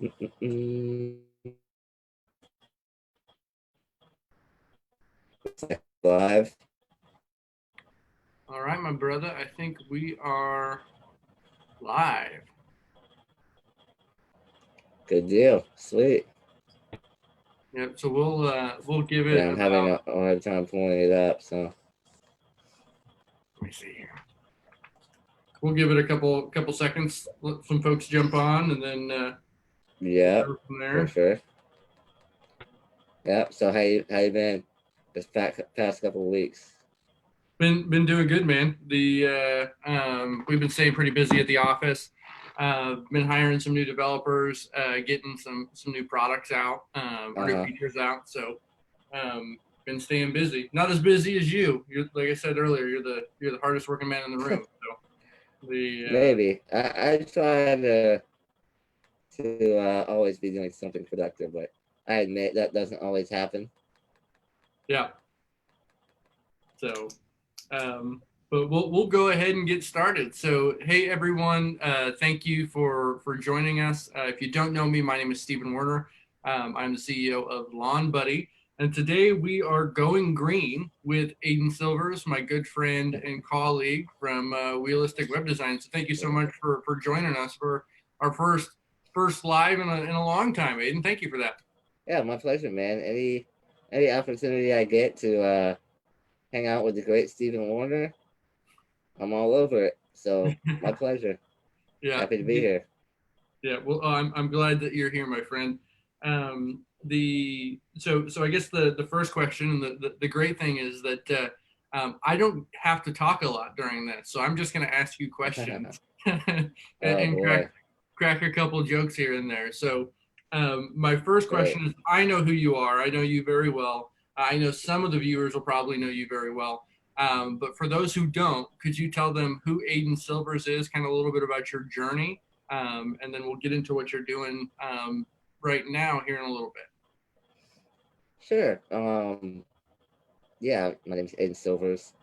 Mm, Live. All right, my brother. I think we are live. Good deal. Sweet. Yep. So we'll give Yeah, it I'm having about. a hard time pulling it up. So Let me see here. We'll give it a couple seconds. Let some folks jump on, and then we'll yeah, go from for there. sure. Yeah. So how you been this past couple of weeks? Been doing good, man. The we've been staying pretty busy at the office. Been hiring some new developers, getting some new products out, or Uh new huh. features out. So been staying busy. Not as busy as you. You're, like I said earlier, you're the hardest working man in the room. So the Maybe I try to always be doing something productive, but I admit that doesn't always happen. yeah. So Um, but we'll go ahead and get started. So, hey everyone, thank you for joining us. If you don't know me, my name is Steven Werner. I'm the CEO of Lawn Buddy, and today we are going green with Aiden Silvers, my good friend and colleague from Wheelistic Web Design. So, thank you so much for joining us for our first live in a long time, Aiden. Thank you for that. Yeah, my pleasure, man. Any opportunity I get to hang out with the great Steven Warner, I'm all over it. So my pleasure. Yeah, Happy to be here. yeah. Well, I'm glad that you're here, my friend. So I guess the first question and the great thing is that I don't have to talk a lot during this, so I'm just going to ask you questions and, Oh and boy, crack a couple jokes here and there. So my first great. question is: I know who you are. I know you very well. I know some of the viewers will probably know you very well. But for those who don't, could you tell them who Aiden Silvers is? Kind of a little bit about your journey, and then we'll get into what you're doing right now here in a little bit. Sure. Yeah, my name's Aiden Silvers.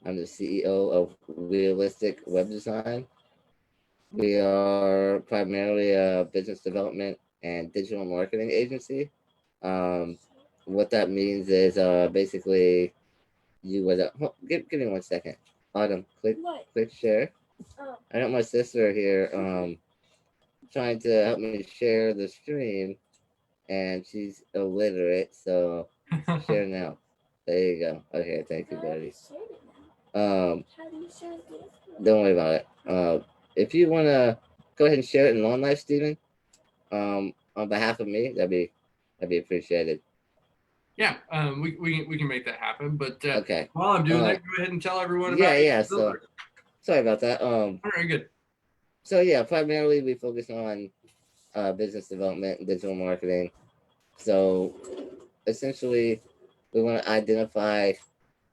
I'm the CEO of Realistic Web Design. We are primarily a business development and digital marketing agency. Um, what that means is basically you would give me 1 second. Autumn, click share. I got my sister here trying to help me share the stream, and she's illiterate, so share now. There you go. Okay, thank you, buddy. Um, don't worry about it. If you wanna go ahead and share it in Long Life, Steven, on behalf of me, that'd be appreciated. Yeah, we can make that happen. But Okay. while I'm doing Uh, that, go ahead and tell everyone about yeah, yeah. Aiden So Silvers. sorry about that. Very good. So yeah, primarily we focus on business development and digital marketing. So essentially, we want to identify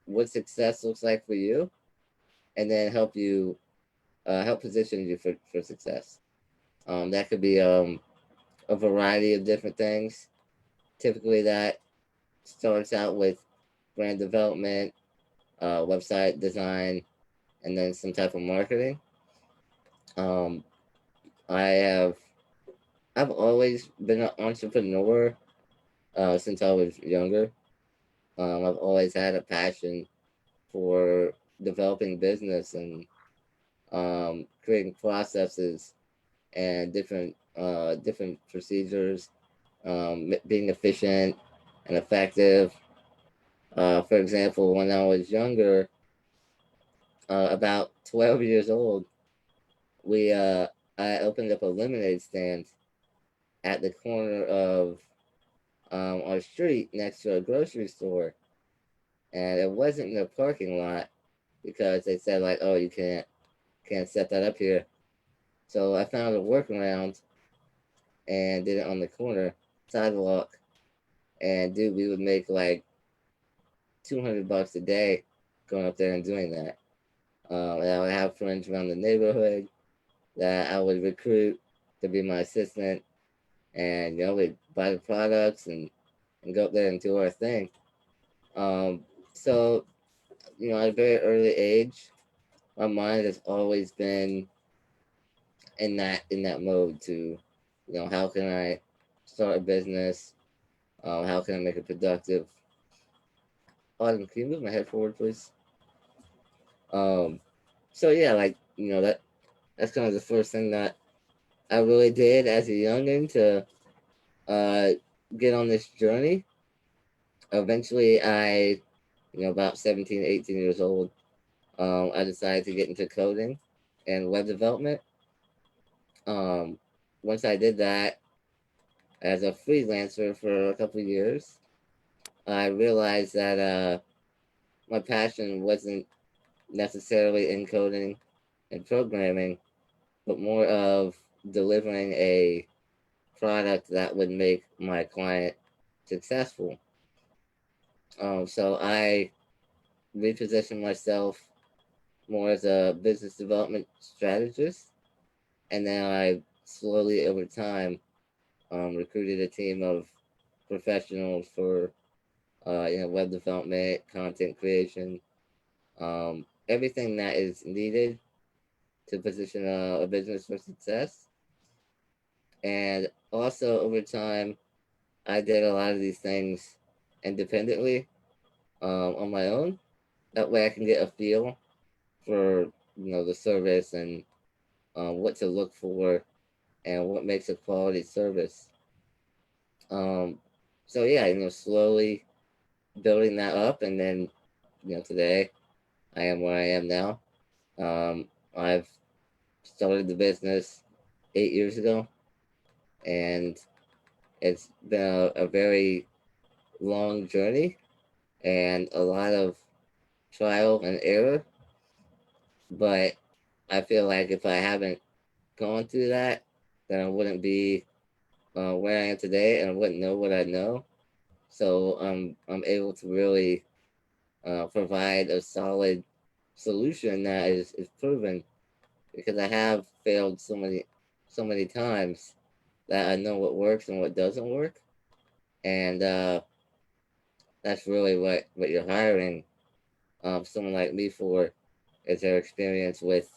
what success looks like for you, and then help position you for success. That could be a variety of different things. Typically, that starts out with brand development, website design, and then some type of marketing. Um, I have I've always been an entrepreneur since I was younger. I've always had a passion for developing business and creating processes and different procedures, being efficient and effective. For example, when I was younger, about 12 years old, we I opened up a lemonade stand at the corner of our street next to a grocery store, and it wasn't in the parking lot because they said like, oh, you can't set that up here. So I found a workaround and did it on the corner sidewalk. And dude, we would make like $200 a day going up there and doing that. And I would have friends around the neighborhood that I would recruit to be my assistant, and we'd buy the products and go up there and do our thing. Um, so at a very early age, my mind has always been in that mode to How can I start a business? How can I make it productive? Autumn, can you move my head forward, please? Um, so yeah, that's kind of the first thing that I really did as a youngin to uh, get on this journey. Eventually, about 17, 18 years old, I decided to get into coding and web development. Um, Once I did that as a freelancer for a couple of years, I realized that my passion wasn't necessarily in coding and programming, but more of delivering a product that would make my client successful. So I repositioned myself more as a business development strategist, and then I slowly over time recruited a team of professionals for web development, content creation, everything that is needed to position a business for success. And also over time, I did a lot of these things independently on my own. That way, I can get a feel for the service and what to look for and what makes a quality service. Um, so yeah, slowly building that up, and then today I am where I am now. I've started the business 8 years ago, and it's been a very long journey and a lot of trial and error. But I feel like if I haven't gone through that, then I wouldn't be where I am today, and I wouldn't know what I know. So I'm able to really provide a solid solution that is proven because I have failed so many times that I know what works and what doesn't work, and that's really what you're hiring someone like me for is their experience with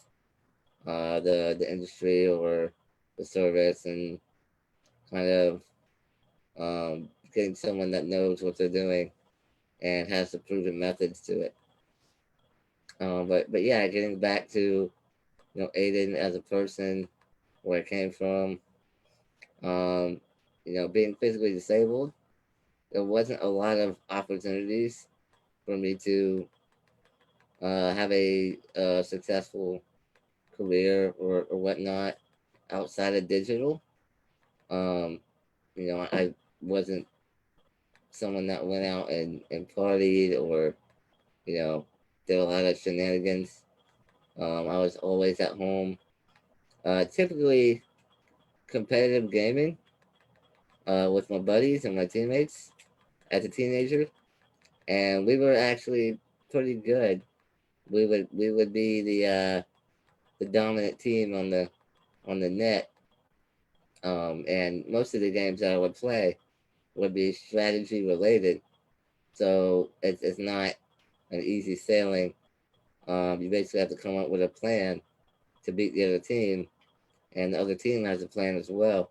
the industry or the service and kind of getting someone that knows what they're doing and has the proven methods to it. But yeah, getting back to Aiden as a person, where I came from, um, being physically disabled, there wasn't a lot of opportunities for me to have a successful career or whatnot outside of digital. Um, I wasn't someone that went out and partied or, you know, did a lot of shenanigans. I was always at home. Typically competitive gaming with my buddies and my teammates as a teenager, and we were actually pretty good. We would be the dominant team on the net, and most of the games that I would play would be strategy related. So it's not an easy sailing. You basically have to come up with a plan to beat the other team, and the other team has a plan as well.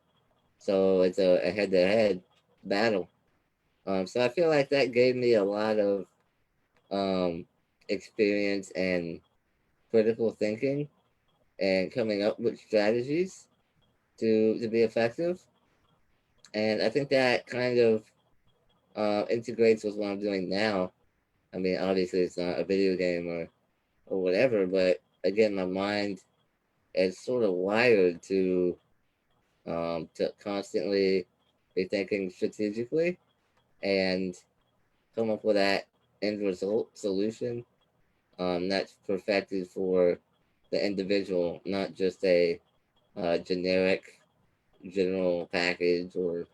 So it's a head-to-head battle. So I feel like that gave me a lot of um, experience and critical thinking and coming up with strategies to be effective. And I think that kind of integrates with what I'm doing now. I mean, obviously it's not a video game or whatever, but again, my mind is sort of wired to constantly be thinking strategically and come up with that end result solution that's perfected for the individual, not just a generic general package or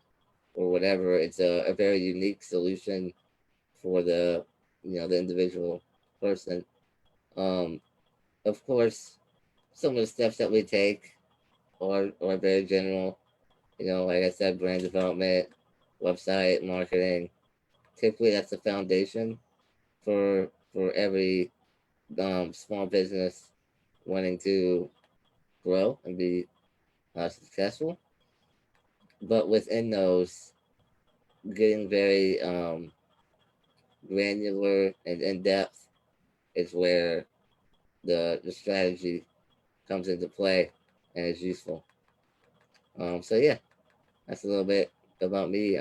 whatever. It's a very unique solution for the individual person. Um, of course, some of the steps that we take are very general. Like I said, brand development, website marketing. Typically, that's the foundation for every small business wanting to grow and be successful. but within those, getting very granular and in depth is where the strategy comes into play and is useful. So yeah, that's a little bit about me.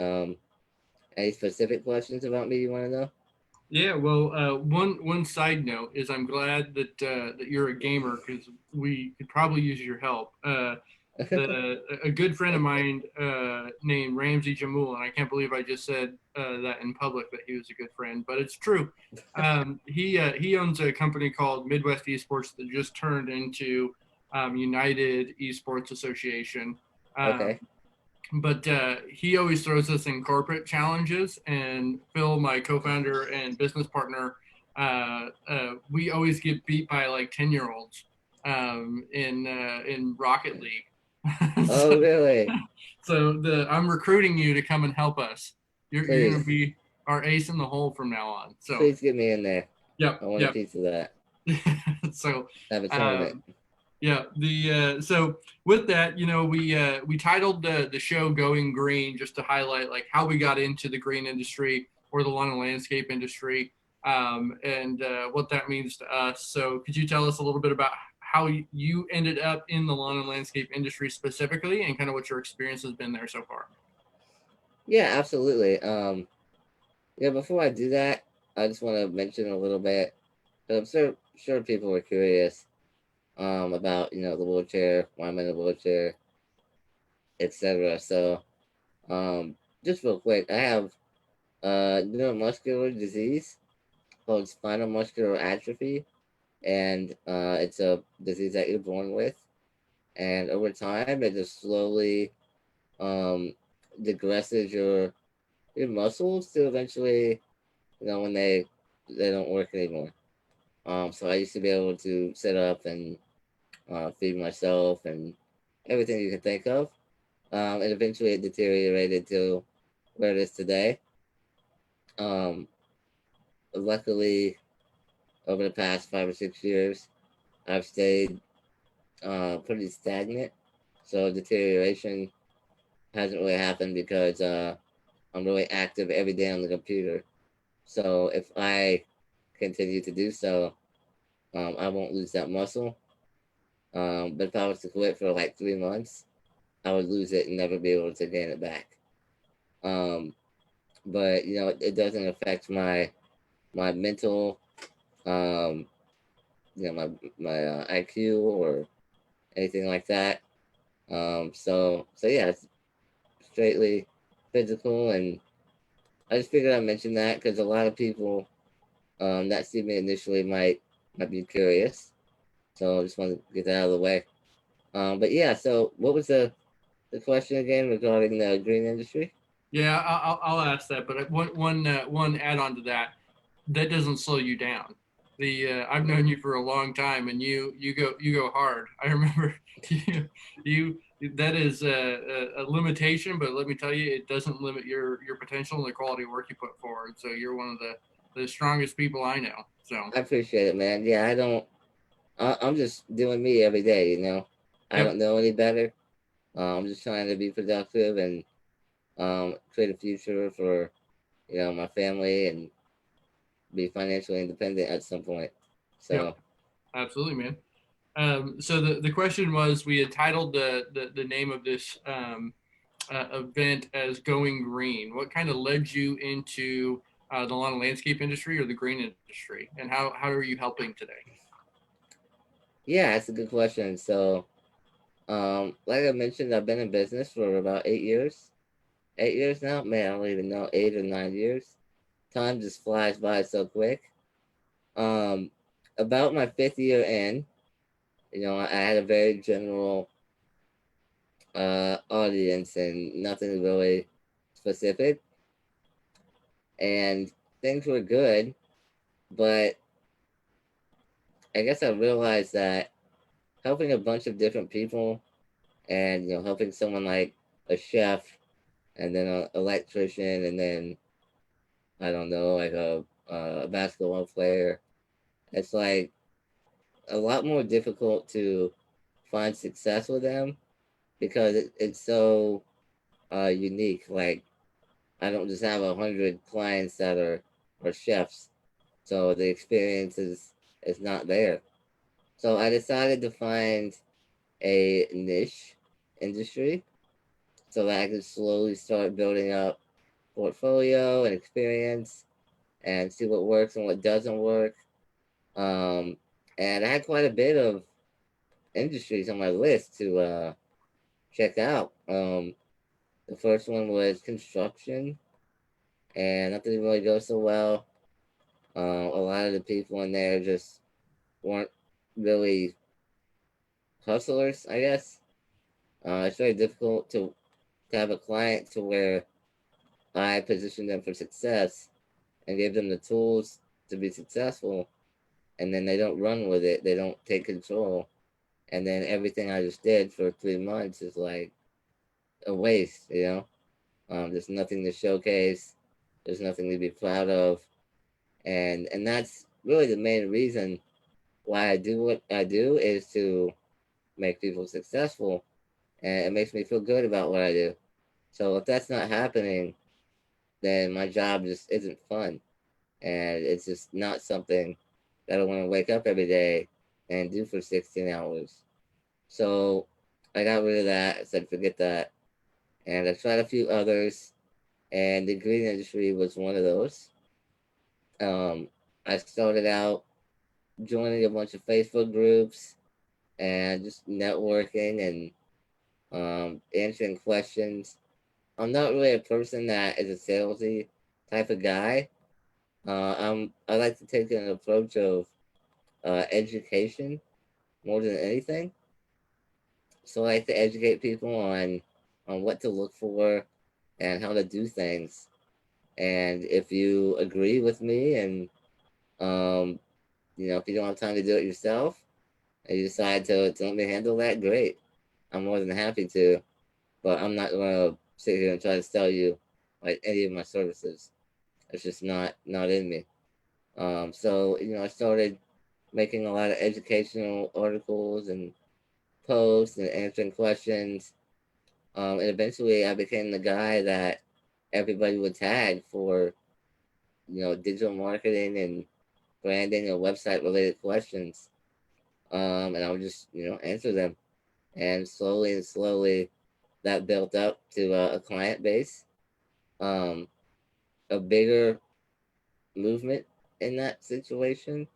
Any specific questions about me you want to know? Yeah, well, one side note is I'm glad that you're a gamer because we could probably use your help. A good friend of mine named Ramsey Jamul, and I can't believe I just said that in public that he was a good friend, but it's true. He owns a company called Midwest Esports that just turned into United Esports Association. Um, Okay. but he always throws us in corporate challenges, and Phil, my co-founder and business partner, we always get beat by like 10-year-olds in Rocket League. Oh, really? So I'm recruiting you to come and help us. You're gonna Please, be our ace in the hole from now on. So please get me in there. yep, I want a yep. piece of that. So Have a tournament. um, yeah, the so with that, we titled the show "Going Green" just to highlight like how we got into the green industry or the lawn and landscape industry, and what that means to us. So, could you tell us a little bit about how you ended up in the lawn and landscape industry specifically, and kind of what your experience has been there so far? Yeah, absolutely. Yeah, before I do that, I just want to mention a little bit. I'm sure people were curious about the wheelchair, why I'm in a wheelchair, etc. So um, just real quick, I have neuromuscular disease called spinal muscular atrophy, and it's a disease that you're born with, and over time it just slowly um, digresses your muscles to eventually, when they don't work anymore. So I used to be able to sit up and feed myself and everything you can think of. And eventually it deteriorated to where it is today. Um, Luckily, over the past 5 or 6 years, I've stayed pretty stagnant. So deterioration hasn't really happened because I'm really active every day on the computer. So if I continue to do so, I won't lose that muscle. But if I was to quit for like 3 months, I would lose it and never be able to gain it back. Um, but it doesn't affect my mental, um, my IQ or anything like that. So yeah, it's straightly physical, and I just figured I'd mention that because a lot of people that see me initially might be curious. So I just wanted to get that out of the way. But yeah, so what was the question again regarding the green industry? Yeah, I'll ask that, but one add on to that, that doesn't slow you down. The I've known you for a long time, and you go hard. I remember you that is a limitation, but let me tell you, it doesn't limit your potential and the quality of work you put forward. So you're one of the strongest people I know. So I appreciate it, man. Yeah, I don't. I'm just doing me every day. I yep, don't know any better. I'm just trying to be productive and create a future for my family and be financially independent at some point. yep, So absolutely, man. So the question was, we had titled the name of this event as "Going Green." What kind of led you into the lawn and landscape industry or the green industry, and how are you helping today? yeah, that's a good question. So like I mentioned, I've been in business for about 8 years. 8 years now, man. I don't even know, 8 or 9 years. Time just flies by so quick. Um, about my fifth year in, I had a very general audience and nothing really specific, and things were good. But I guess I realized that helping a bunch of different people, and helping someone like a chef, and then an electrician, and then I don't know, like a basketball player, it's like a lot more difficult to find success with them because it's so unique. Like I don't just have 100 clients that are chefs, so the experience is not there. So I decided to find a niche industry so that I could slowly start building up portfolio and experience and see what works and what doesn't work. Um, and I had quite a bit of industries on my list to check out. The first one was construction, and that didn't really go so well. A lot of the people in there just weren't really hustlers, I guess. It's very difficult to have a client to where I position them for success and give them the tools to be successful, and then they don't run with it. They don't take control, and then everything I just did for 3 months is like a waste. There's nothing to showcase. There's nothing to be proud of, and that's really the main reason why I do what I do is to make people successful, and it makes me feel good about what I do. So if that's not happening, then my job just isn't fun, and it's just not something that I want to wake up every day and do for 16 hours. So I got rid of that. I said forget that, and I tried a few others, and the green industry was one of those. Um, I started out joining a bunch of Facebook groups and just networking and answering questions. I'm not really a person that is a salesy type of guy. I like to take an approach of education more than anything. So I like to educate people on what to look for and how to do things. And if you agree with me and um, if you don't have time to do it yourself and you decide to let me handle that, great. I'm more than happy to. But I'm not gonna sit here and try to sell you like any of my services. It's just not in me. So I started making a lot of educational articles and posts and answering questions. And eventually, I became the guy that everybody would tag for digital marketing and branding and website related questions. And I would just answer them, and slowly, that built up to a client base. Um, a bigger movement in that situation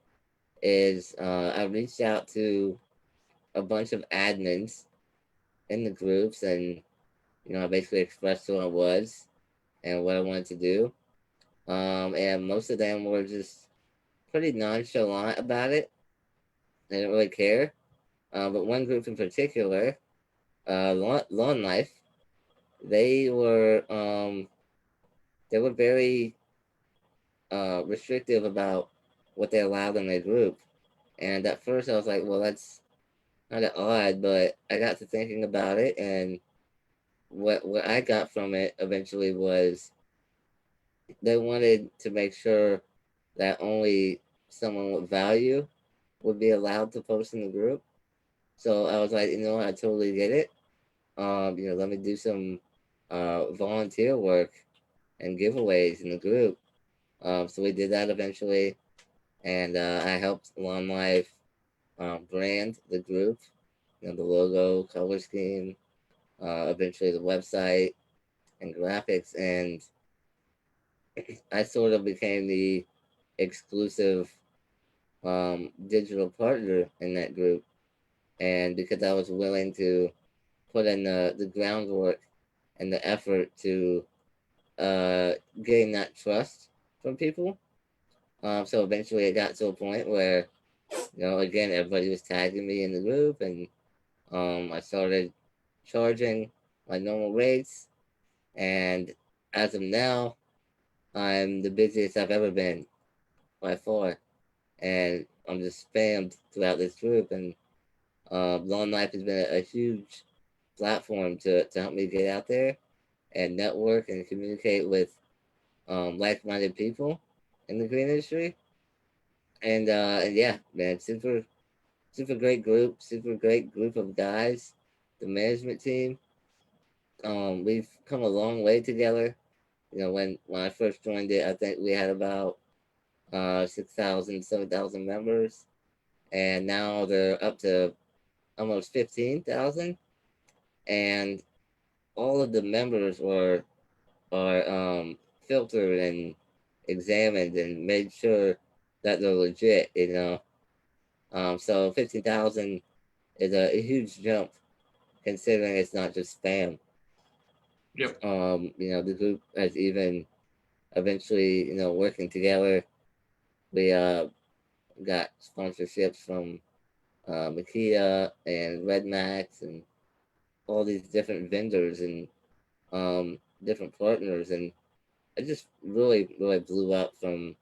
is I reached out to a bunch of admins in the groups, and I basically expressed who I was and what I wanted to do. And most of them were just pretty nonchalant about it. They didn't really care. But one group in particular, Lawn Life, they were um, they were very restrictive about what they allowed in their group. And at first, I was like, well, that's kind of odd. But I got to thinking about it, and what I got from it eventually was they wanted to make sure that only someone with value would be allowed to post in the group. So I was like, I totally get it. Let me do some volunteer work and giveaways in the group. So we did that eventually, and I helped Lawn Life brand the group, the logo, color scheme, eventually the website and graphics, and I sort of became the exclusive digital partner in that group. And because I was willing to put in the groundwork and the effort to uh, gain that trust from people. So eventually it got to a point where, again, everybody was tagging me in the group, and I started charging my normal rates. And as of now, I'm the busiest I've ever been by far. And I'm just spammed throughout this group. And Lawn Life has been a huge platform to help me get out there and network and communicate with like-minded people in the green industry. And yeah, man, super great group, super great group of guys. The management team, we've come a long way together. You know, when I first joined it, I think we had about 6,000, 7,000 members, and now they're up to almost 15,000. And all of the members are filtered and examined and made sure that they're legit. You know, so 15,000 is a huge jump considering it's not just spam. Yep. You know, the group has even eventually, you know, working together. We got sponsorships from Makita and Red Max and all these different vendors and different partners, and it just really blew up from,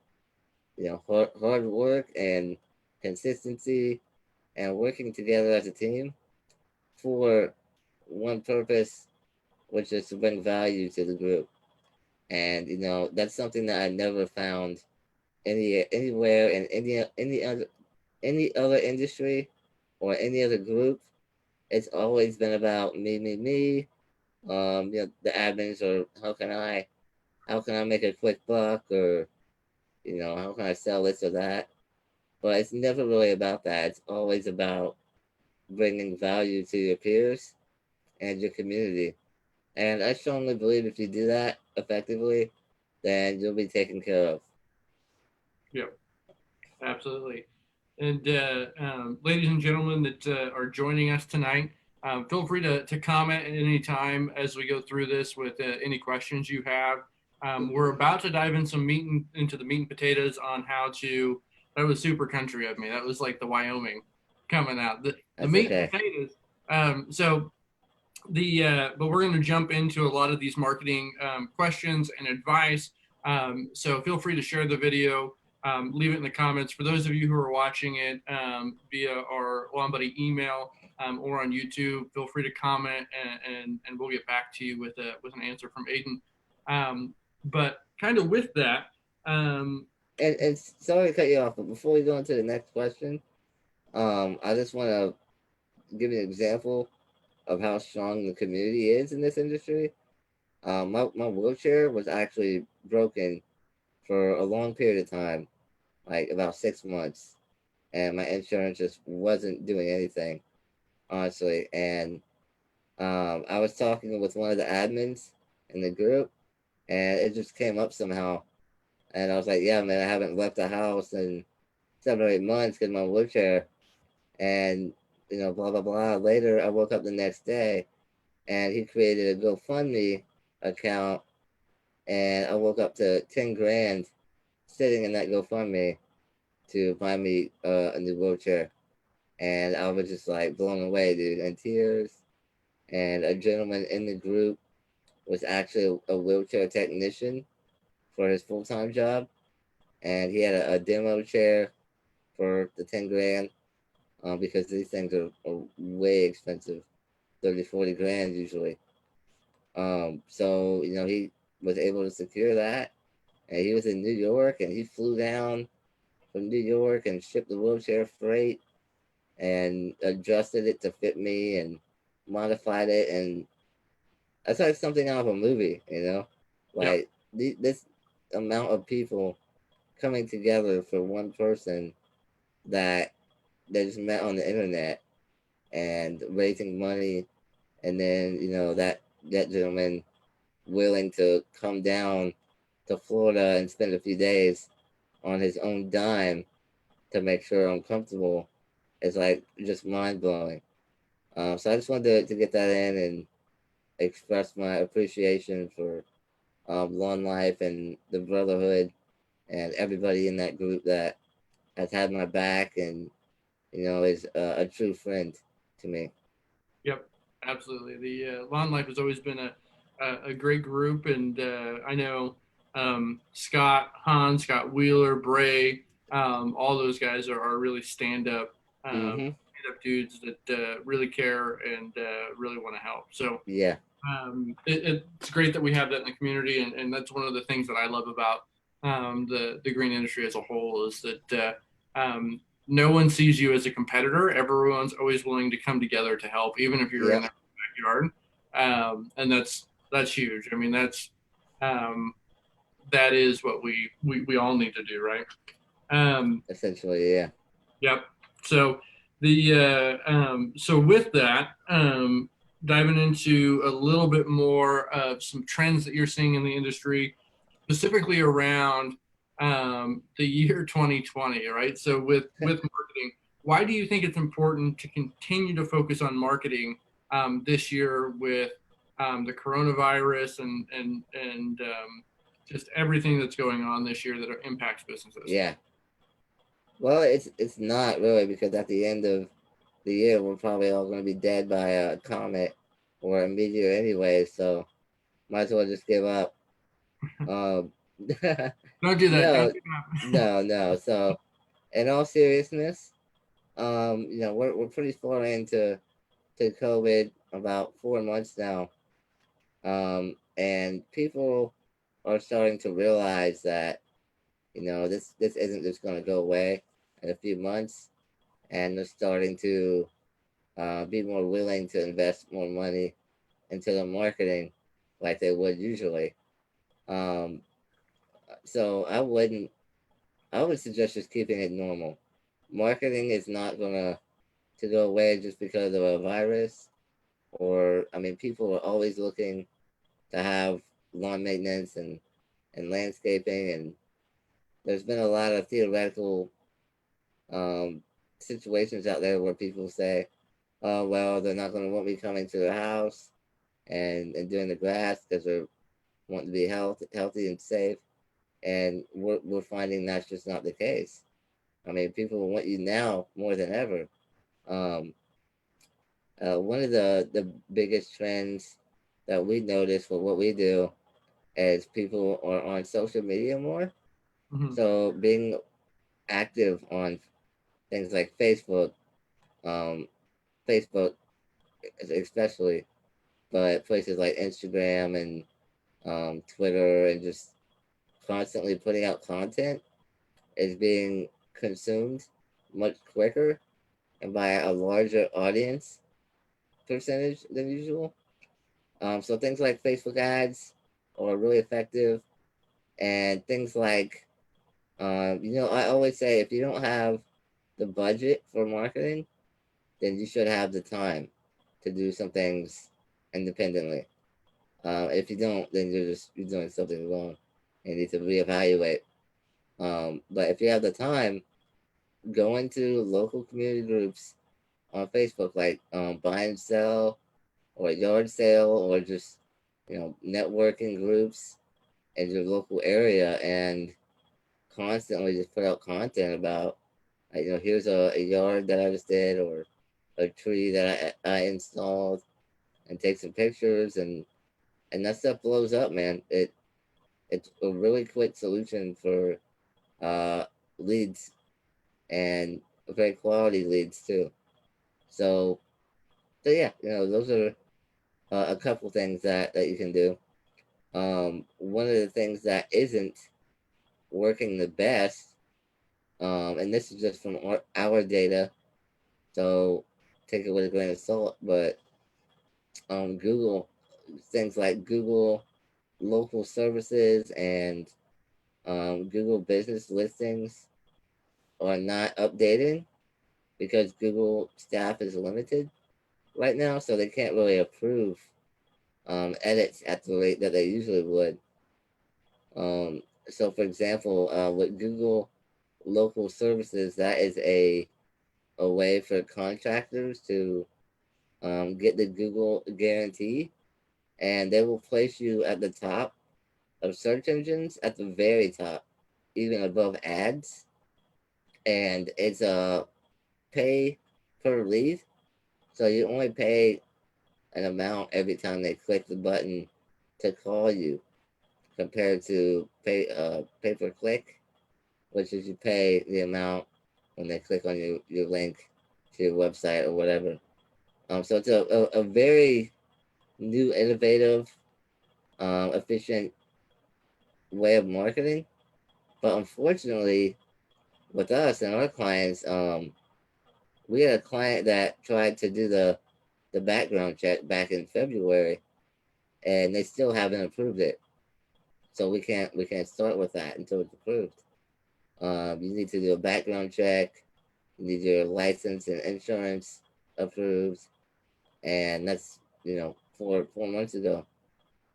you know, hard work and consistency and working together as a team for one purpose, which is to bring value to the group. And you know, that's something that I never found anywhere in any other industry or any other group. It's always been about me. You know, the admins, or how can I make a quick buck, or you know, how can I sell this or that. But it's never really about that. It's always about bringing value to your peers and your community. And I strongly believe if you do that effectively, then you'll be taken care of. Yep. Absolutely. And ladies and gentlemen that are joining us tonight, feel free to comment at any time as we go through this with any questions you have. We're about to dive in into the meat and potatoes on how to. That was super country of me. That was like the Wyoming coming out. The That's meat and okay. potatoes. So but we're going to jump into a lot of these marketing questions and advice. So feel free to share the video, leave it in the comments. For those of you who are watching it via our Lombardi email or on YouTube, feel free to comment, and we'll get back to you with an answer from Aiden. But kind of with that, And sorry to cut you off, but before we go into the next question, I just want to give you an example of how strong the community is in this industry. My wheelchair was actually broken for a long period of time, like about 6 months, and my insurance just wasn't doing anything, honestly. And I was talking with one of the admins in the group, and it just came up somehow. And I was like, "Yeah, man, I haven't left the house in 7 or 8 months because my wheelchair." And you know, blah blah blah. Later, I woke up the next day, and he created a GoFundMe account, and I woke up to 10 grand sitting in that GoFundMe to buy me a new wheelchair. And I was just like blown away, dude, in tears. And a gentleman in the group was actually a wheelchair technician for his full time job, and he had a demo chair for the 10 grand, because these things are way expensive, 30, 40 grand usually. So you know, he was able to secure that, and he was in New York, and he flew down from New York and shipped the wheelchair freight and adjusted it to fit me and modified it, and that's like something out of a movie, you know, yeah, like this amount of people coming together for one person that they just met on the internet and raising money, and then you know that gentleman willing to come down to Florida and spend a few days on his own dime to make sure I'm comfortable is like just mind blowing. So I just wanted to get that in and express my appreciation for Lawn Life and the Brotherhood and everybody in that group that has had my back and you know is a true friend to me. yep, absolutely. The Lawn Life has always been a great group, and I know Scott Wheeler, Bray, all those guys are really Mm-hmm. stand up dudes that really care and really want to help. So Yeah. it's great that we have that in the community, and that's one of the things that I love about the green industry as a whole is that no one sees you as a competitor. Everyone's always willing to come together to help, even if you're in Yep. their backyard. And that's huge. I mean, that is what we all need to do, right? Essentially, yeah. Yep. So so with that, diving into a little bit more of some trends that you're seeing in the industry, specifically around the year 2020, right? So with marketing, why do you think it's important to continue to focus on marketing this year with the coronavirus and just everything that's going on this year that impacts businesses? Yeah. Well, it's not really, because at the end of the year, we're probably all going to be dead by a comet or a meteor anyway. So might as well just give up. Um, Don't do that. Don't no, do that. no. So, in all seriousness, we're pretty far into COVID, about 4 months now, and people are starting to realize that this isn't just going to go away in a few months, and they're starting to be more willing to invest more money into the marketing like they would usually. Um, so I would suggest just keeping it normal. Marketing is not gonna to go away just because of a virus, or I mean, people are always looking to have lawn maintenance and landscaping, and there's been a lot of theoretical um, situations out there where people say, "Oh well, they're not going to want me coming to their house and doing the grass because they're wanting to be healthy and safe." And we're finding that's just not the case. I mean, people want you now more than ever. Um, One of the biggest trends that we notice for what we do is people are on social media more. Mhm. So being active on things like um, Facebook especially, but places like Instagram and Twitter, and just constantly putting out content is being consumed much quicker and by a larger audience percentage than usual. So things like Facebook ads are really effective, and things like, I always say if you don't have the budget for marketing, then you should have the time to do some things independently. If you don't, then you're doing something wrong and you need to reevaluate. But if you have the time, go into local community groups on Facebook, like buy and sell, or yard sale, or just networking groups in your local area, and constantly just put out content about, here's a yard that I just did, or a tree that I installed, and take some pictures, and that stuff blows up, man. It's a really quick solution for uh, leads, and very quality leads too. So, so yeah, those are a couple things that you can do. One of the things that isn't working the best, and this is just from our data, so take it with a grain of salt, but Google, things like Google local services and Google business listings are not updating because Google staff is limited right now, so they can't really approve edits at the rate that they usually would. So, for example, with Google local services, that is a way for contractors to get the Google guarantee, and they will place you at the top of search engines, at the very top, even above ads. And it's a pay per lead, so you only pay an amount every time they click the button to call you, compared to pay per click, which is you pay the amount when they click on your link to your website or whatever. So it's a very new, innovative, efficient way of marketing. But unfortunately, with us and our clients, we had a client that tried to do the background check back in February, and they still haven't approved it. So we can't start with that until it's approved. You need to do a background check. You need your license and insurance approved, and that's 4 months ago.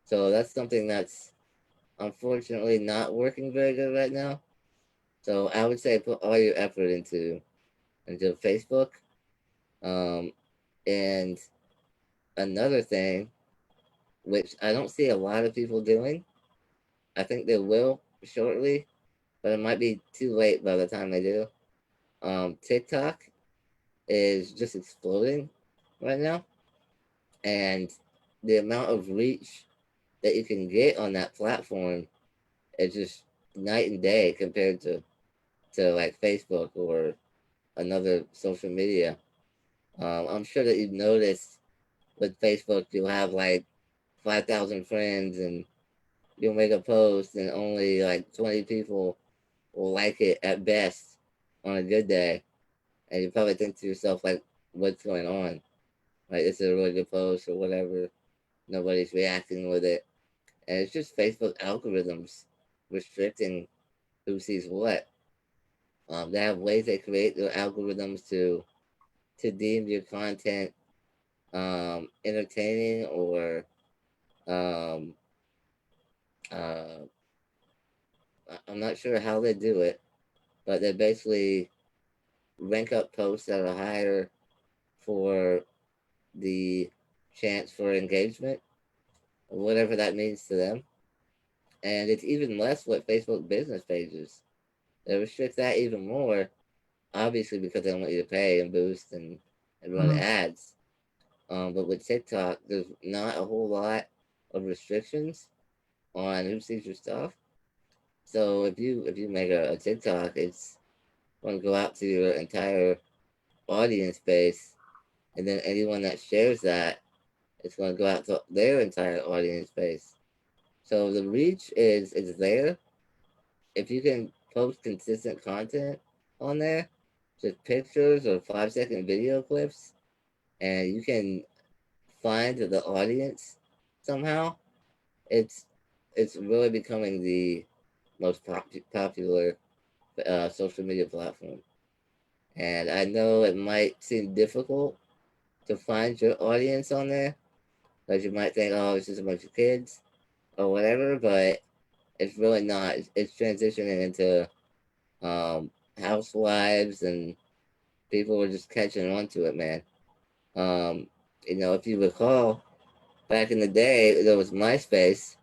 So that's something that's unfortunately not working very good right now. So I would say put all your effort into Facebook. Um, and another thing, which I don't see a lot of people doing, I think they will shortly, but it might be too late by the time they do. TikTok is just exploding right now, and the amount of reach that you can get on that platform is just night and day compared to like Facebook or another social media. I'm sure that you've noticed with Facebook, you'll have like 5,000 friends, and you'll make a post, and only like 20 people will like it at best on a good day. And you probably think to yourself, like, what's going on? Like, this is a really good post or whatever. Nobody's reacting with it. And it's just Facebook algorithms restricting who sees what. They have ways they create their algorithms to deem your content entertaining or um, uh, I'm not sure how they do it, but they basically rank up posts that are higher for the chance for engagement, whatever that means to them. And it's even less with Facebook business pages. They restrict that even more, obviously because they don't want you to pay and boost and run Mhm. ads. But with TikTok, there's not a whole lot of restrictions on who sees your stuff. So if you make a TikTok, it's going to go out to your entire audience base, and then anyone that shares that, it's going to go out to their entire audience base. So the reach is there. If you can post consistent content on there, just pictures or 5-second video clips, and you can find the audience somehow, it's it's really becoming the most popular social media platform. And I know it might seem difficult to find your audience on there, because you might think, oh, it's just a bunch of kids or whatever, but it's really not. It's transitioning into housewives, and people are just catching on to it, man. Um, if you recall, back in the day, there was MySpace,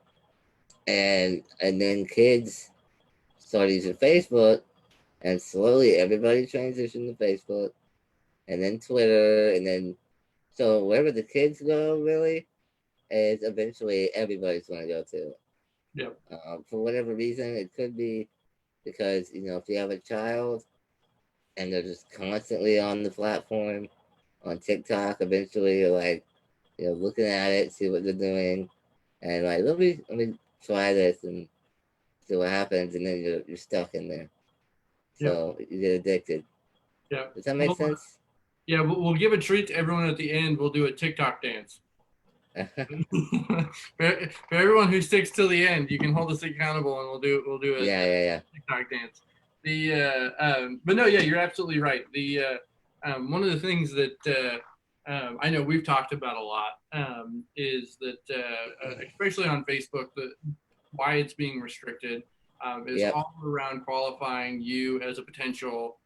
and then kids started using Facebook, and slowly everybody transitioned to Facebook, and then Twitter, and then so wherever the kids go, really, is eventually everybody's going to go to. Yep. For whatever reason, it could be because if you have a child and they're just constantly on the platform on TikTok, eventually you're like, looking at it, see what they're doing, and like let me try this and see what happens, and then you're stuck in there. Yep. So you get addicted. Yep. Does that make Well, sense? yeah, we'll give a treat to everyone at the end. We'll do a TikTok dance. For everyone who sticks till the end, you can hold us accountable, and we'll do a Yeah, yeah, yeah. TikTok dance. But no, yeah, you're absolutely right. One of the things that I know we've talked about a lot is that especially on Facebook, why it's being restricted is Yep. all around qualifying you as a potential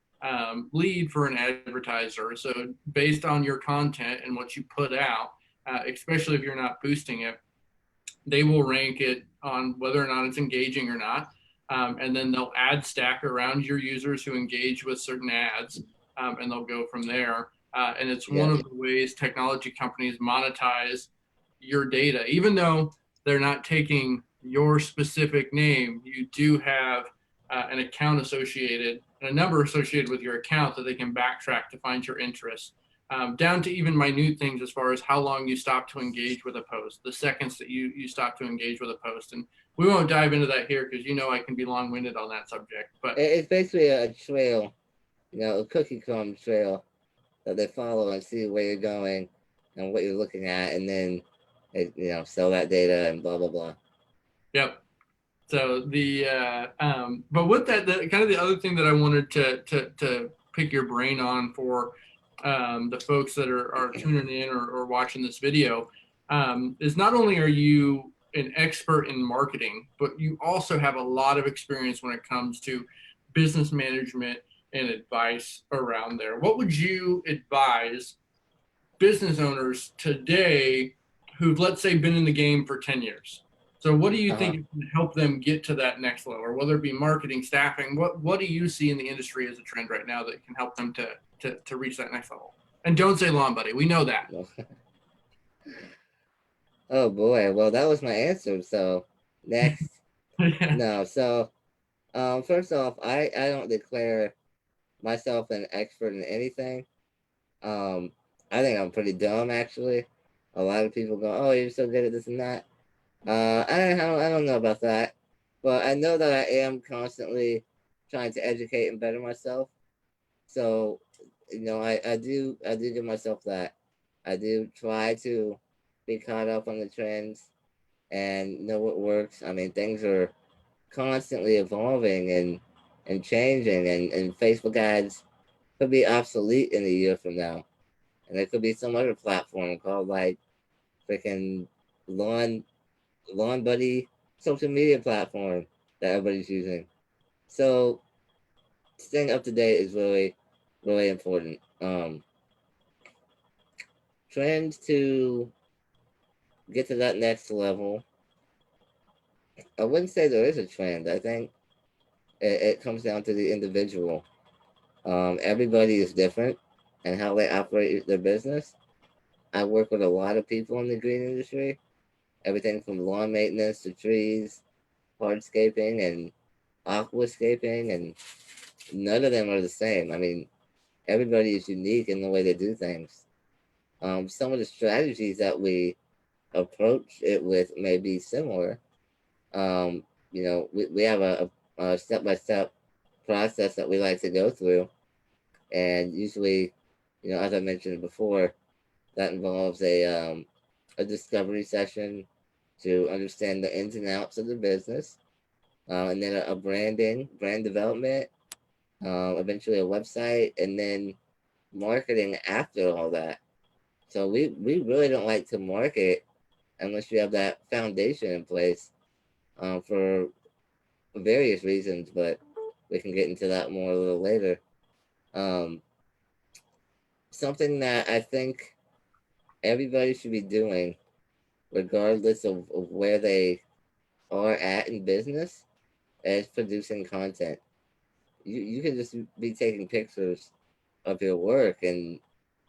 lead for an advertiser. So based on your content and what you put out, especially if you're not boosting it, they will rank it on whether or not it's engaging or not. And then they'll ad stack around your users who engage with certain ads, and they'll go from there. And it's one Yep. of the ways technology companies monetize your data. Even though they're not taking your specific name, you do have an account associated and a number associated with your account that they can backtrack to find your interests, down to even minute things as far as how long you stop to engage with a post, the seconds that you stop to engage with a post. And we won't dive into that here because I can be long-winded on that subject. But It's basically a trail, a cookie crumb trail that they follow and see where you're going and what you're looking at, and then sell that data and blah blah blah. Yep. So but with that, the kind of the other thing that I wanted to pick your brain on for the folks that are tuning in or watching this video is not only are you an expert in marketing, but you also have a lot of experience when it comes to business management and advice around there. What would you advise business owners today who've, let's say, been in the game for 10 years? So what do you Uh-huh. think can help them get to that next level, or whether it be marketing, staffing? What do you see in the industry as a trend right now that can help them to reach that next level? And don't say lawn buddy. We know that. Oh boy, well that was my answer. So next, Yeah. no. So first off, I don't declare myself an expert in anything. Um, I think I'm pretty dumb actually. A lot of people go, "Oh, you're so good at this and that." I don't know about that, but I know that I am constantly trying to educate and better myself. So, I do give myself that. I do try to be caught up on the trends and know what works. I mean, things are constantly evolving and changing, and Facebook ads could be obsolete in a year from now, and there could be some other platform called like freaking lawn lawn buddy social media platform that everybody's using. So staying up to date is really really important. Trends to get to that next level. I wouldn't say there is a trend. I think it comes down to the individual. Everybody is different and how they operate their business. I work with a lot of people in the green industry, everything from lawn maintenance to trees, hardscaping, and aquascaping, and none of them are the same. I mean, everybody is unique in the way they do things. Some of the strategies that we approach it with may be similar. We have a step-by-step process that we like to go through, and usually, as I mentioned before, that involves a discovery session to understand the ins and outs of the business, and then a brand development, eventually a website, and then marketing after all that. So we really don't like to market unless you have that foundation in place, for various reasons, but we can get into that more a little later. Um, Something that I think everybody should be doing, regardless of where they are at in business, is producing content. You can just be taking pictures of your work and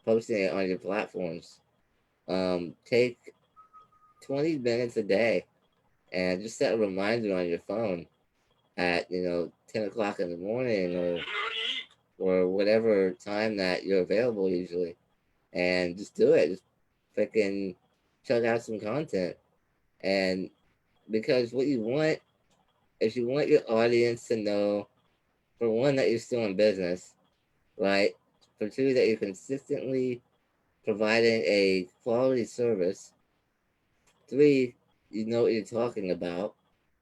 posting it on your platforms. Take 20 minutes a day and just set a reminder on your phone at 10 o'clock in the morning, or whatever time that you're available usually, and just do it. Just freaking chug out some content. And because what you want is you want your audience to know, for one, that you're still in business, right? For two, that you're consistently providing a quality service. Three, you know what you're talking about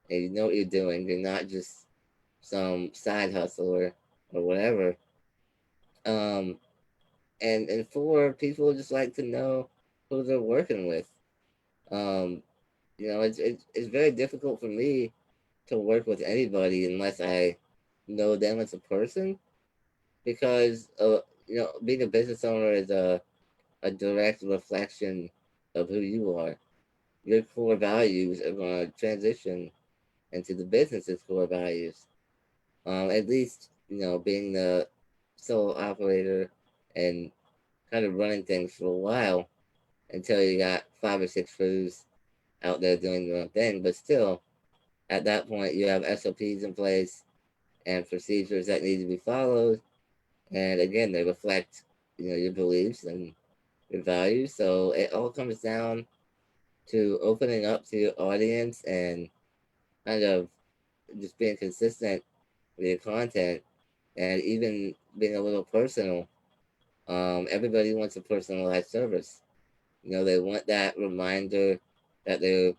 and you know what you're doing. You're not just some side hustler or whatever. Um, and four, people just like to know who they're working with. Um, it's very difficult for me to work with anybody unless I know them as a person, because being a business owner is a direct reflection of who you are. Your core values are going to transition into the business's core values. At least, being the sole operator and kind of running things for a while until you got five or six crews out there doing their own thing. But still, at that point, you have SOPs in place and procedures that need to be followed. And again, they reflect, your beliefs and your values. So it all comes down to opening up to your audience and kind of just being consistent with your content, and even being a little personal. Everybody wants a personalized service. They want that reminder that their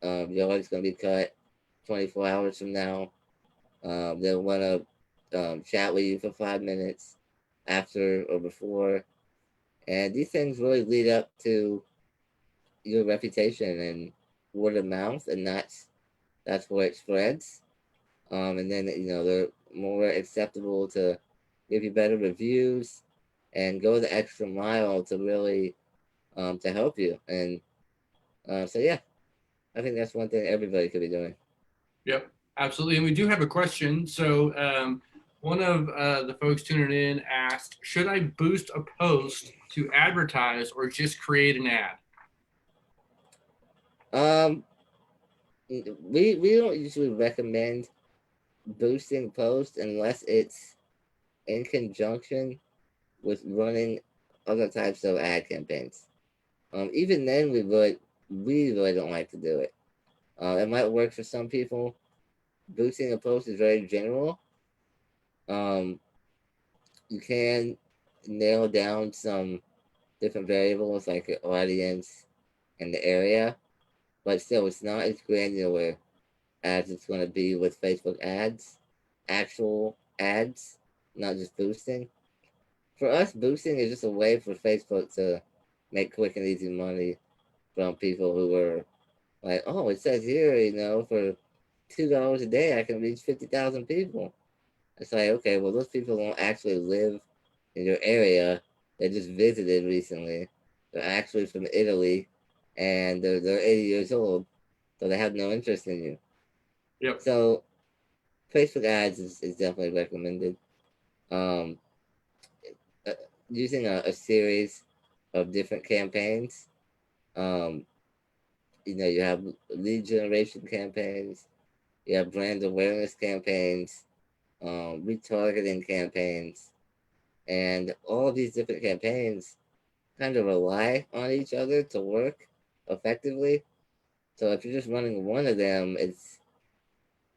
yard is going to be cut 24 hours from now. They'll want to chat with you for 5 minutes after or before. And these things really lead up to your reputation and word of mouth, and that's where it spreads. And then they're more acceptable to give you better reviews and go the extra mile to really to help you. And so yeah, I think that's one thing everybody could be doing. Yep, absolutely. And we do have a question. So one of the folks tuning in asked, should I boost a post to advertise or just create an ad? Um, we don't usually recommend boosting posts unless it's in conjunction with running other types of ad campaigns. Even then, we really don't like to do it. It might work for some people. Boosting a post is very general. Um, you can nail down some different variables like your audience and the area, but still, it's not as granular as it's going to be with Facebook ads, actual ads, not just boosting. For us, boosting is just a way for Facebook to make quick and easy money from people who are like, oh, it says here, for $2 a day, I can reach 50,000 people. It's like, okay, well, those people don't actually live in your area. They just visited recently. They're actually from Italy, and they're 80 years old, so they have no interest in you. Yep. So Facebook ads is definitely recommended. Um, uh, Using a series of different campaigns. Um, you have lead generation campaigns, you have brand awareness campaigns, retargeting campaigns, and all of these different campaigns kind of rely on each other to work effectively. So if you're just running one of them, it's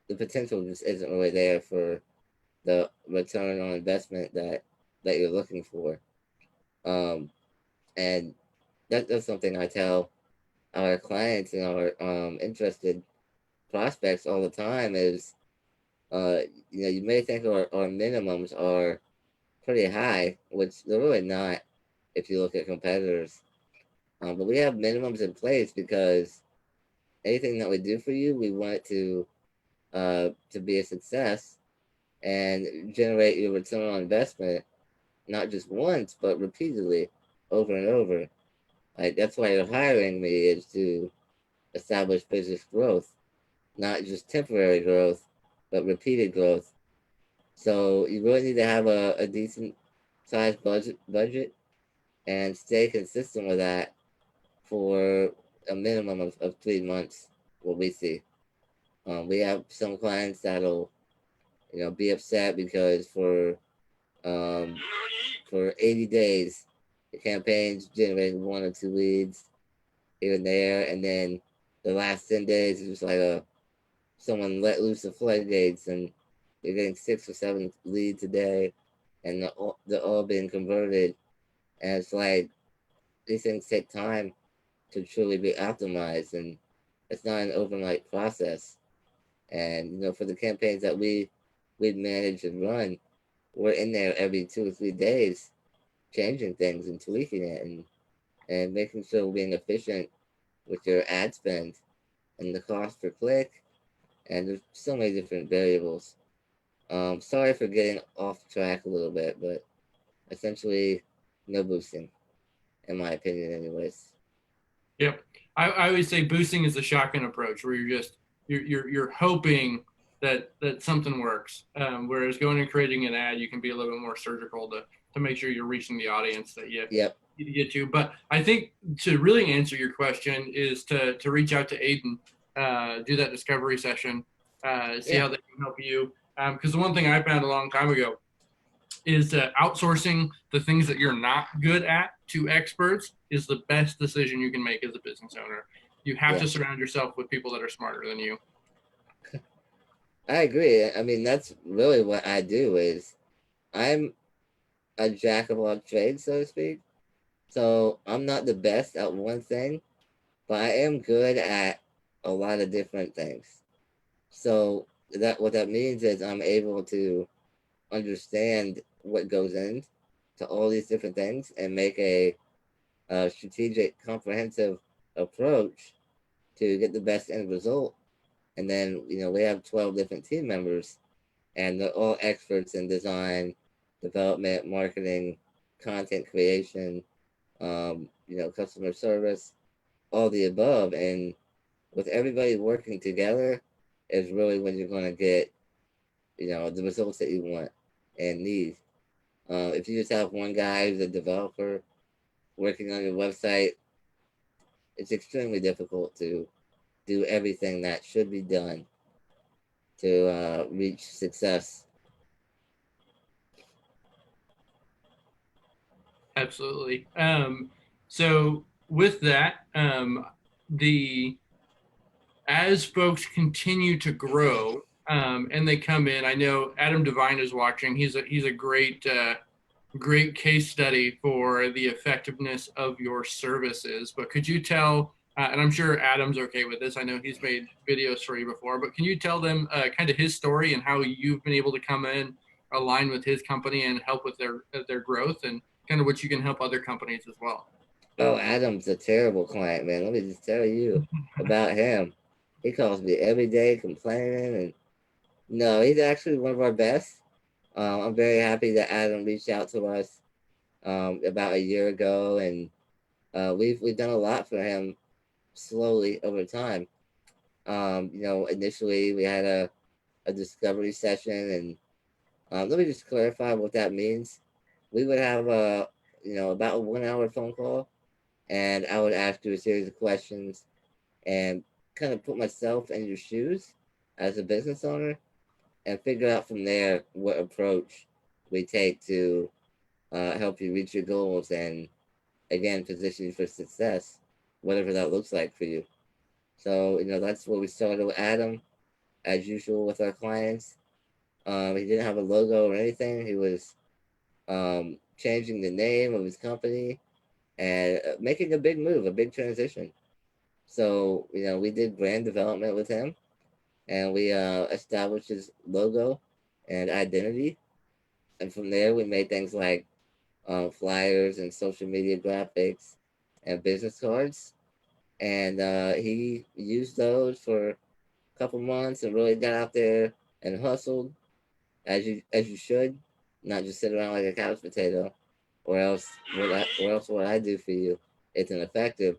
the potential just isn't really there for the return on investment that you're looking for. Um, and that's something I tell our clients and our interested prospects all the time is, uh, you may think our minimums are pretty high, which they're really not if you look at competitors. But we have minimums in place because anything that we do for you, we want it to be a success and generate your return on investment, not just once, but repeatedly, over and over. Like that's why you're hiring me is to establish business growth, not just temporary growth, but repeated growth. So you really need to have a decent sized budget and stay consistent with that for a minimum of 3 months, what we see. We have some clients that'll, be upset because um, for 80 days, the campaign's generating 1 or 2 leads here and there, and then the last 10 days is just like someone let loose the floodgates, and you're getting 6 or 7 leads a day, and they're all being converted. And it's like these things take time to truly be optimized, and it's not an overnight process. And for the campaigns that we manage and run, we're in there every 2 or 3 days, changing things and tweaking it, and making sure we're being efficient with your ad spend and the cost per click. And there's so many different variables. Sorry for getting off track a little bit, but essentially, no boosting, in my opinion, anyways. Yep. I always say boosting is the shotgun approach where you're hoping that something works. Whereas going and creating an ad, you can be a little bit more surgical to make sure you're reaching the audience that Yep. you get to. But I think to really answer your question is to reach out to Aiden, do that discovery session, see Yeah. how they can help you. Because the one thing I found a long time ago is outsourcing the things that you're not good at to experts is the best decision you can make as a business owner. You have Yeah. to surround yourself with people that are smarter than you. I agree. I mean, that's really what I do is I'm a jack of all trades, so to speak. So I'm not the best at one thing, but I am good at a lot of different things. So that what that means is I'm able to understand what goes into all these different things and make a strategic, comprehensive approach to get the best end result. And then, we have 12 different team members, and they're all experts in design, development, marketing, content creation, customer service, all the above. And with everybody working together is really when you're going to get, the results that you want and need. If you just have one guy who's a developer working on your website, it's extremely difficult to do everything that should be done to reach success. Absolutely. So with that, the as folks continue to grow and they come in, I know Adam Devine is watching. He's a great case study for the effectiveness of your services. But could you tell, and I'm sure Adam's okay with this, I know he's made videos for you before, but can you tell them kind of his story and how you've been able to come in, align with his company and help with their growth, and kind of what you can help other companies as well? Oh, Adam's a terrible client, man. Let me just tell you about him. He calls me every day complaining, and no, he's actually one of our best. I'm very happy that Adam reached out to us about a year ago, and we've done a lot for him slowly over time. Initially we had a discovery session, and let me just clarify what that means. We would have about a 1 hour phone call, and I would ask you a series of questions and kind of put myself in your shoes as a business owner and figure out from there what approach we take to help you reach your goals and again position you for success, whatever that looks like for you. So that's where we started with Adam, as usual with our clients. He didn't have a logo or anything. He was changing the name of his company and making a big move, a big transition. So we did brand development with him, and we established his logo and identity. And from there, we made things like flyers and social media graphics and business cards. And he used those for a couple months and really got out there and hustled as you should, not just sit around like a couch potato, or else what I do for you isn't effective.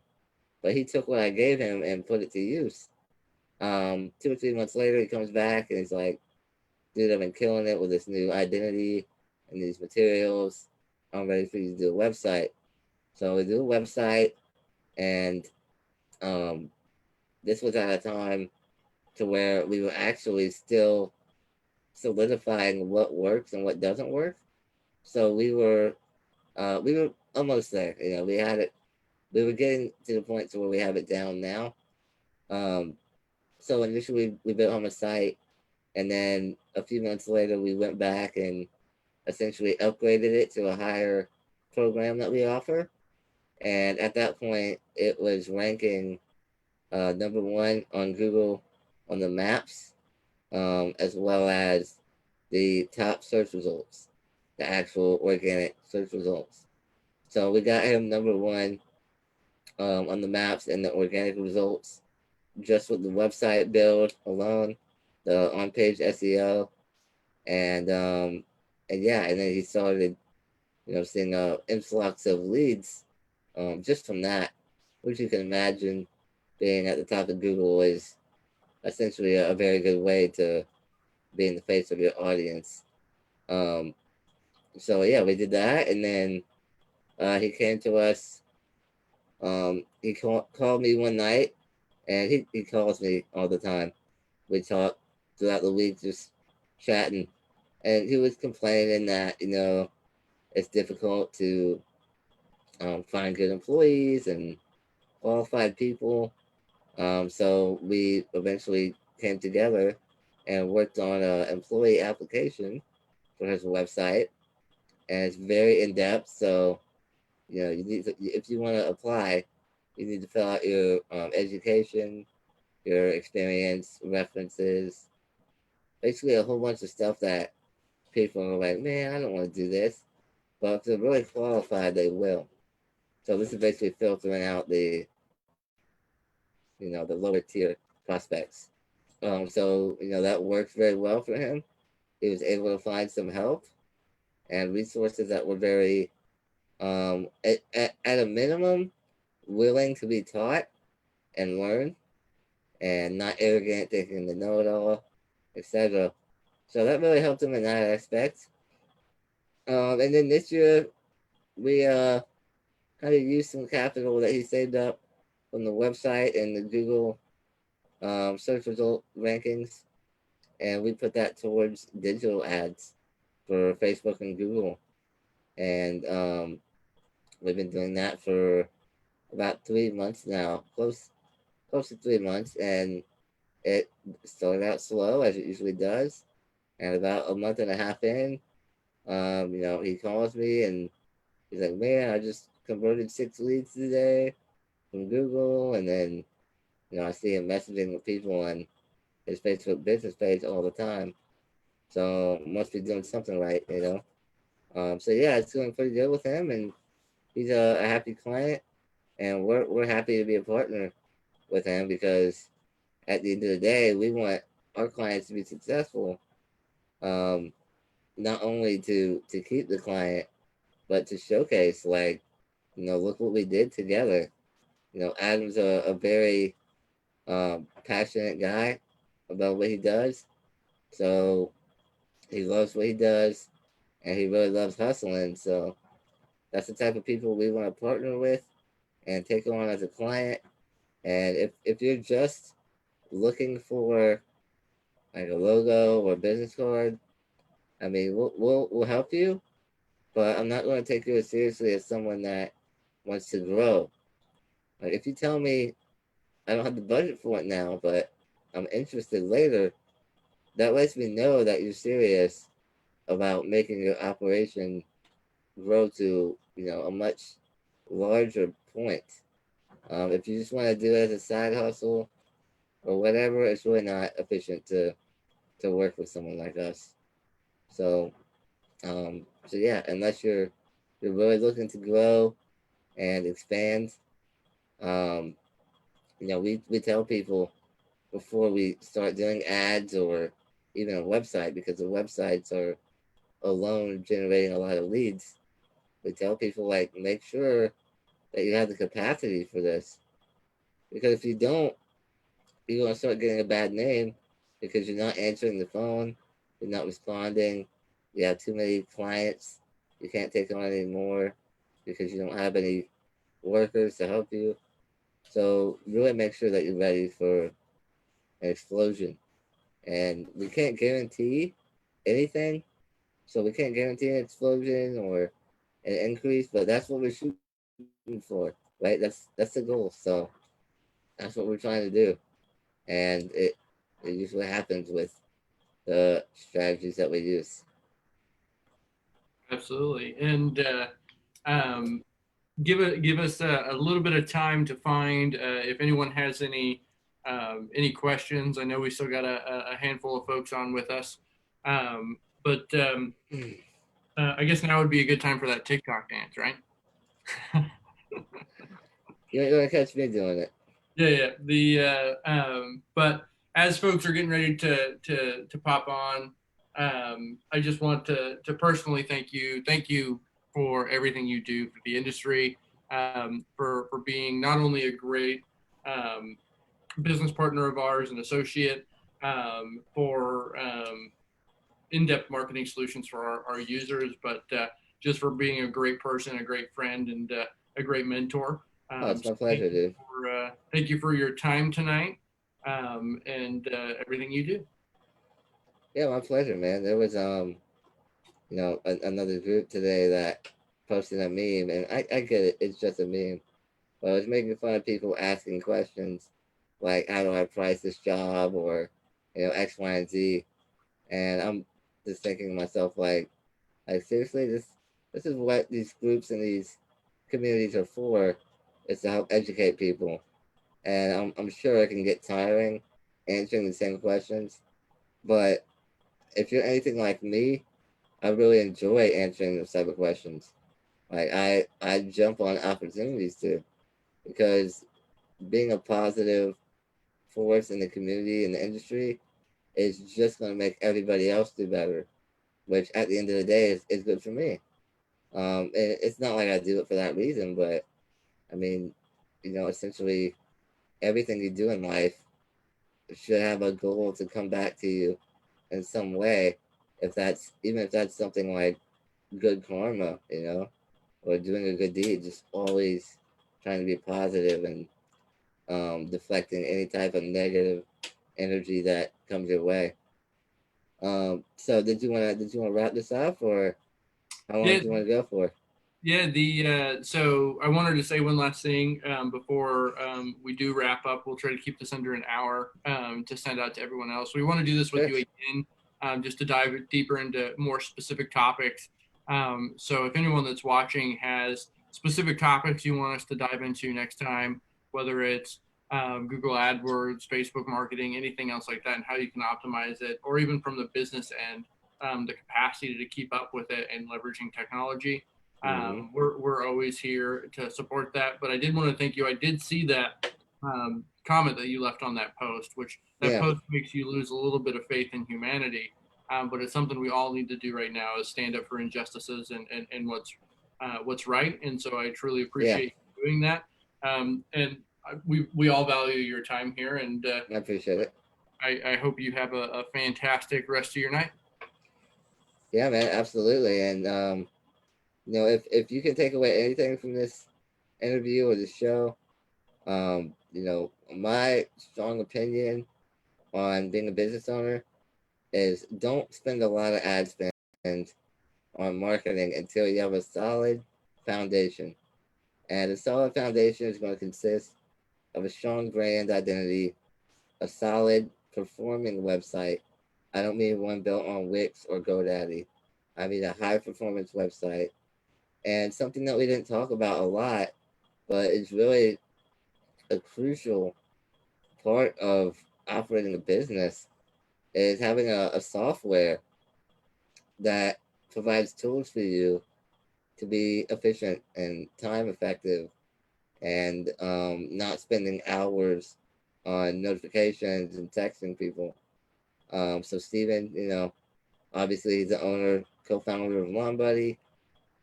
But he took what I gave him and put it to use. 2 or 3 months later, he comes back and he's like, dude, I've been killing it with this new identity and these materials. I'm ready for you to do a website. So we do a website, and um, this was at a time to where we were actually still solidifying what works and what doesn't work. So we were almost there. We had it. We were getting to the point to where we have it down now. Um, so initially we built on a site, and then a few months later we went back and essentially upgraded it to a higher program that we offer. And at that point, it was ranking number one on Google on the maps, as well as the top search results, the actual organic search results. So we got him number one on the maps and the organic results just with the website build alone, the on-page SEO, and yeah, and then he started, seeing a influx of leads just from that, which you can imagine being at the top of Google is essentially a very good way to be in the face of your audience. Um, so yeah, we did that, and then he came to us. He called me one night, and he calls me all the time. We talk throughout the week, just chatting, and he was complaining that it's difficult to find good employees and qualified people. So we eventually came together and worked on an employee application for his website, and it's very in depth. So you need to, if you want to apply, You need to fill out your education, your experience, references, basically a whole bunch of stuff that people are like, man, I don't want to do this. But if they're really qualified, they will. So this is basically filtering out the lower tier prospects. So that worked very well for him. He was able to find some help and resources that were very, at a minimum, willing to be taught and learn, and not arrogant, thinking to know it all, etc. So that really helped him in that aspect. And then this year, we kind of used some capital that he saved up from the website and the Google search result rankings, and we put that towards digital ads for Facebook and Google. And we've been doing that for about 3 months now, close to 3 months, and it started out slow as it usually does. And about a month and a half in, he calls me and he's like, "Man, I just converted 6 leads today from Google," and then I see him messaging with people on his Facebook business page all the time. So must be doing something right. So yeah, it's going pretty good with him, and he's a happy client, and we're happy to be a partner with him because at the end of the day, we want our clients to be successful. Um, Not only to keep the client, but to showcase, like, look what we did together. Adam's a very passionate guy about what he does. So he loves what he does, and he really loves hustling. So that's the type of people we want to partner with and take on as a client. And if you're just looking for like a logo or a business card, I mean, we'll help you, but I'm not going to take you as seriously as someone that wants to grow. Like if you tell me I don't have the budget for it now, but I'm interested later, that lets me know that you're serious about making your operation grow to a much larger point. If you just want to do it as a side hustle or whatever, it's really not efficient to work with someone like us. So so yeah, unless you're really looking to grow and expand, um, we tell people before we start doing ads or even a website, because the websites are alone generating a lot of leads. We tell people, like, make sure that you have the capacity for this, because if you don't, you're gonna start getting a bad name because you're not answering the phone, you're not responding, you have too many clients, you can't take on any more because you don't have any workers to help you. So really make sure that you're ready for an explosion. And we can't guarantee anything, so we can't guarantee an explosion or an increase, but that's what we're shooting for, right? That's the goal. So that's what we're trying to do, and it usually happens with the strategies that we use. Absolutely. And um, give us a little bit of time to find if anyone has any questions. I know we still got a handful of folks on with us, but I guess now would be a good time for that TikTok dance, right? You ain't gonna catch me doing it. Yeah, yeah. But as folks are getting ready to pop on, I just want to personally thank you for everything you do for the industry, for being not only a great um, business partner of ours and associate, for in-depth marketing solutions for our users, but just for being a great person, a great friend, and a great mentor. Oh, it's So my pleasure, dude. thank you for your time tonight, and everything you do. Yeah, my pleasure, man. There was another group today that posted a meme, and I get it, it's just a meme, but it was making fun of people asking questions like, how do I price this job, or X, Y, and Z. And I'm just thinking to myself, like seriously, this is what these groups and these communities are for. is to help educate people. And I'm sure it can get tiring answering the same questions. But if you're anything like me, I really enjoy answering those type of questions. Like I jump on opportunities too, because being a positive force in the community and the industry is just going to make everybody else do better, which at the end of the day is good for me. And it's not like I do it for that reason, but I mean, essentially everything you do in life should have a goal to come back to you in some way. If that's even if that's something like good karma, or doing a good deed, just always trying to be positive and deflecting any type of negative energy that comes your way. So did you want to wrap this up, or how long Yeah, do you want to go for? yeah. So I wanted to say one last thing before we do wrap up. We'll try to keep this under an hour to send out to everyone else. We want to do this with Sure. you again, just to dive deeper into more specific topics. So if anyone that's watching has specific topics you want us to dive into next time, whether it's Google AdWords, Facebook marketing, anything else like that, and how you can optimize it, or even from the business end, the capacity to keep up with it and leveraging technology. Mm-hmm. We're always here to support that. But I did want to thank you. I did see that comment that you left on that post, which that Yeah. post makes you lose a little bit of faith in humanity. But it's something we all need to do right now is stand up for injustices and what's right. And so I truly Yeah. appreciate you doing that. And we all value your time here, and I appreciate it. I hope you have a fantastic rest of your night. Yeah, man, absolutely. And if you can take away anything from this interview or this show, my strong opinion on being a business owner is don't spend a lot of ad spend on marketing until you have a solid foundation. And a solid foundation is going to consist of a strong brand identity, a solid performing website. I don't mean one built on Wix or GoDaddy. I mean a high performance website. And something that we didn't talk about a lot, but it's really a crucial part of operating a business is having a software that provides tools for you to be efficient and time effective and not spending hours on notifications and texting people. So Steven, obviously he's the owner, co-founder of Lawn Buddy.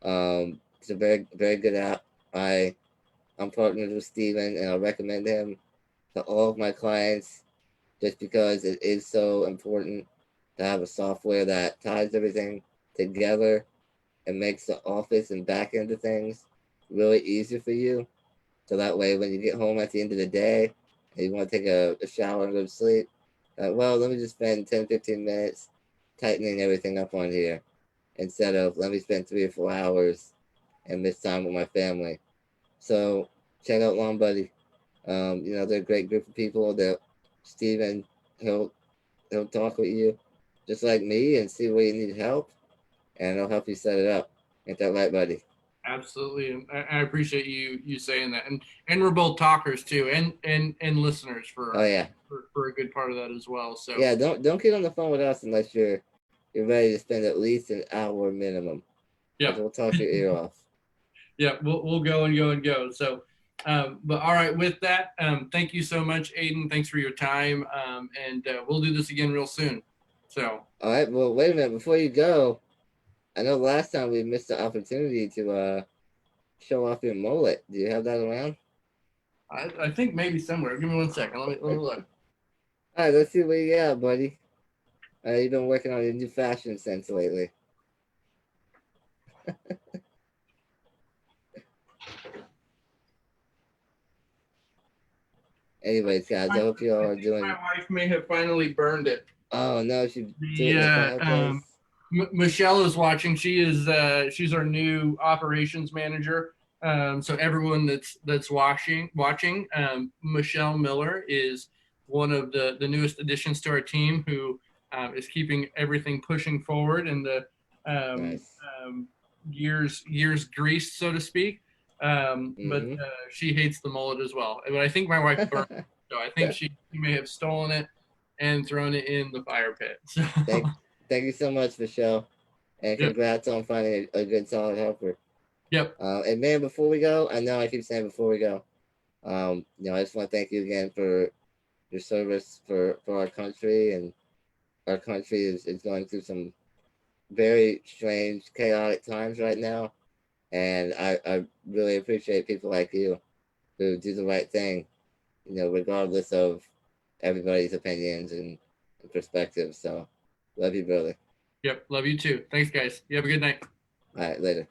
It's a very, very good app. I'm partnered with Steven and I recommend him to all of my clients just because it is so important to have a software that ties everything together and makes the office and back end of things really easy for you. So that way, when you get home at the end of the day and you want to take a shower and go to sleep, well, let me just spend 10, 15 minutes tightening everything up on here instead of let me spend 3 or 4 hours and miss time with my family. So check out Lawn Buddy. They're a great group of people. That Steven, he'll he'll talk with you just like me and see where you need help, and he'll help you set it up. Ain't that right, buddy? Absolutely, and I appreciate you saying that, and we're both talkers too, and listeners Oh yeah, for a good part of that as well. So yeah. Don't get on the phone with us unless you're ready to spend at least an hour minimum, yeah, because we'll talk your ear off. yeah, we'll go and go and go. So, but all right, with that, thank you so much, Aiden. Thanks for your time, and we'll do this again real soon. So, All right. Well, wait a minute before you go. I know last time we missed the opportunity to show off your mullet. Do you have that around? I think maybe somewhere. Give me 1 second. Let me look. All right. Let's see what you got, buddy. You've been working on your new fashion sense lately. Anyways, guys, I hope you all I are think my doing. wife may have finally burned it. Oh no, she threw it in the The fireplace. Michelle is watching. She's our new operations manager. So everyone that's watching, Michelle Miller is one of the newest additions to our team who is keeping everything pushing forward and the um, Nice. um, gears greased, so to speak. But Mhm. she hates the mullet as well. But I think my wife burned it, so I think she may have stolen it and thrown it in the fire pit. So thank thank you so much, Michelle, and yep, congrats on finding a good solid helper. yep, And man, before we go, I know I keep saying before we go, I just want to thank you again for your service for our country, and our country is going through some very strange, chaotic times right now, and I really appreciate people like you who do the right thing, regardless of everybody's opinions and perspectives. So, love you, brother. yep. Love you too. Thanks, guys. You have a good night. All right, later.